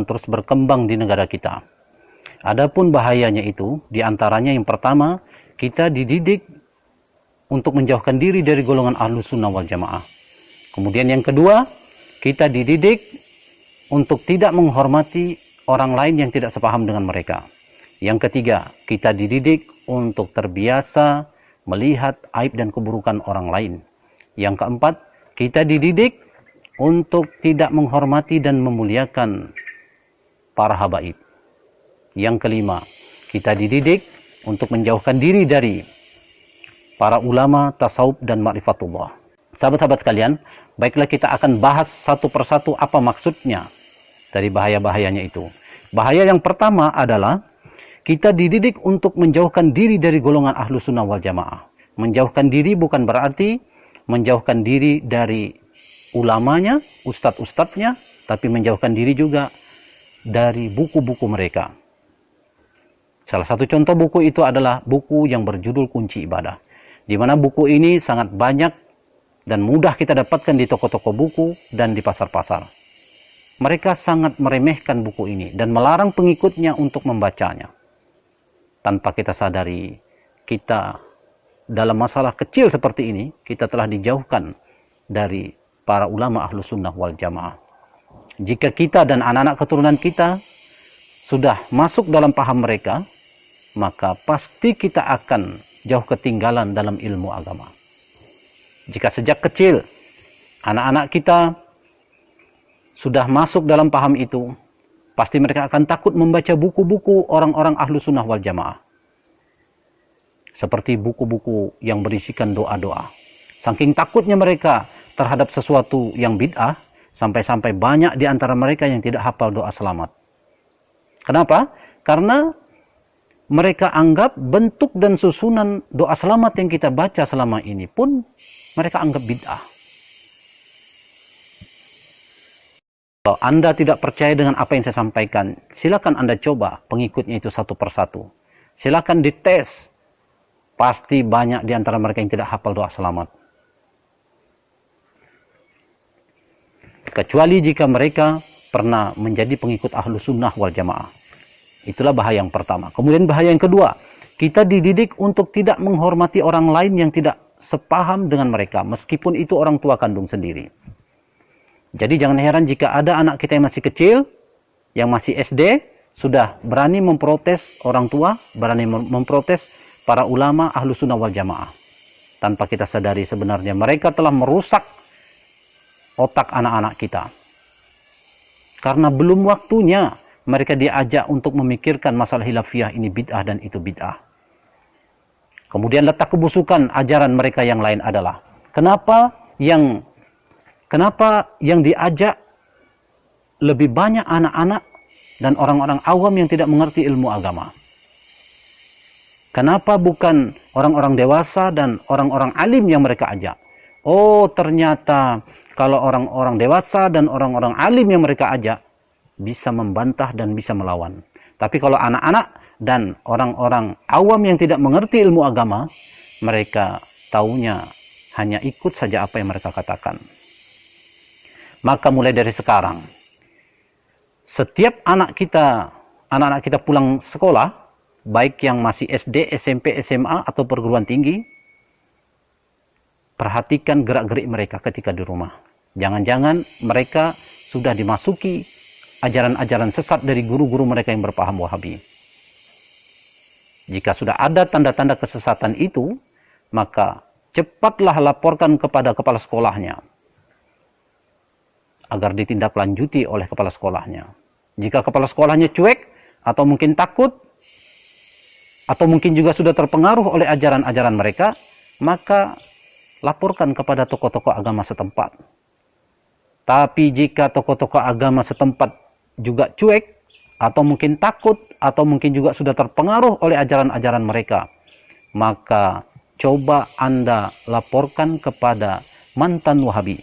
terus berkembang di negara kita. Adapun bahayanya itu, diantaranya yang pertama, kita dididik untuk menjauhkan diri dari golongan Ahlus Sunnah wal Jamaah. Kemudian yang kedua, kita dididik untuk tidak menghormati orang lain yang tidak sepaham dengan mereka. Yang ketiga, kita dididik untuk terbiasa melihat aib dan keburukan orang lain. Yang keempat, kita dididik untuk tidak menghormati dan memuliakan para habaib. Yang kelima, kita dididik untuk menjauhkan diri dari para ulama, tasawuf, dan ma'rifatullah. Sahabat-sahabat sekalian, baiklah kita akan bahas satu persatu apa maksudnya dari bahaya-bahayanya itu. Bahaya yang pertama adalah kita dididik untuk menjauhkan diri dari golongan Ahlus Sunnah wal Jamaah. Menjauhkan diri bukan berarti menjauhkan diri dari ulamanya, ustadz-ustadznya, tapi menjauhkan diri juga dari buku-buku mereka. Salah satu contoh buku itu adalah buku yang berjudul Kunci Ibadah, di mana buku ini sangat banyak dan mudah kita dapatkan di toko-toko buku dan di pasar-pasar. Mereka sangat meremehkan buku ini dan melarang pengikutnya untuk membacanya. Tanpa kita sadari, kita dalam masalah kecil seperti ini, kita telah dijauhkan dari para ulama Ahlus Sunnah wal Jamaah. Jika kita dan anak-anak keturunan kita sudah masuk dalam paham mereka, maka pasti kita akan jauh ketinggalan dalam ilmu agama. Jika sejak kecil anak-anak kita sudah masuk dalam paham itu, pasti mereka akan takut membaca buku-buku orang-orang Ahlus Sunnah wal Jamaah. Seperti buku-buku yang berisikan doa-doa. Saking takutnya mereka terhadap sesuatu yang bid'ah, sampai-sampai banyak di antara mereka yang tidak hafal doa selamat. Kenapa? Karena mereka anggap bentuk dan susunan doa selamat yang kita baca selama ini pun mereka anggap bid'ah. Kalau Anda tidak percaya dengan apa yang saya sampaikan, silakan Anda coba pengikutnya itu satu persatu. Silakan dites. Pasti banyak di antara mereka yang tidak hafal doa selamat. Kecuali jika mereka pernah menjadi pengikut Ahlus Sunnah wal Jamaah. Itulah bahaya yang pertama. Kemudian bahaya yang kedua, kita dididik untuk tidak menghormati orang lain yang tidak sepaham dengan mereka, meskipun itu orang tua kandung sendiri. Jadi jangan heran jika ada anak kita yang masih kecil, yang masih SD, sudah berani memprotes orang tua, berani memprotes para ulama Ahlus Sunnah wal Jamaah. Tanpa kita sadari sebenarnya mereka telah merusak otak anak-anak kita. Karena belum waktunya mereka diajak untuk memikirkan masalah hilafiyah ini bid'ah dan itu bid'ah. Kemudian letak kebusukan ajaran mereka yang lain adalah kenapa yang diajak lebih banyak anak-anak dan orang-orang awam yang tidak mengerti ilmu agama. Kenapa bukan orang-orang dewasa dan orang-orang alim yang mereka ajak? Oh, ternyata kalau orang-orang dewasa dan orang-orang alim yang mereka ajak bisa membantah dan bisa melawan. Tapi kalau anak-anak dan orang-orang awam yang tidak mengerti ilmu agama, mereka taunya hanya ikut saja apa yang mereka katakan. Maka mulai dari sekarang, setiap anak-anak kita pulang sekolah, baik yang masih SD, SMP, SMA, atau perguruan tinggi, perhatikan gerak-gerik mereka ketika di rumah. Jangan-jangan mereka sudah dimasuki ajaran-ajaran sesat dari guru-guru mereka yang berpaham Wahabi. Jika sudah ada tanda-tanda kesesatan itu, maka cepatlah laporkan kepada kepala sekolahnya, agar ditindaklanjuti oleh kepala sekolahnya. Jika kepala sekolahnya cuek, atau mungkin takut, atau mungkin juga sudah terpengaruh oleh ajaran-ajaran mereka, maka laporkan kepada tokoh-tokoh agama setempat. Tapi jika tokoh-tokoh agama setempat juga cuek, atau mungkin takut, atau mungkin juga sudah terpengaruh oleh ajaran-ajaran mereka, maka coba Anda laporkan kepada mantan Wahabi,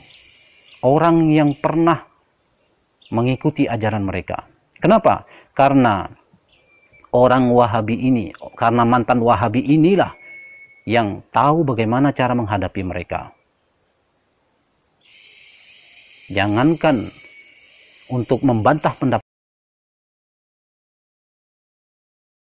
orang yang pernah mengikuti ajaran mereka. Kenapa? Karena orang Wahabi ini, karena mantan Wahabi inilah yang tahu bagaimana cara menghadapi mereka. Jangankan untuk membantah pendapat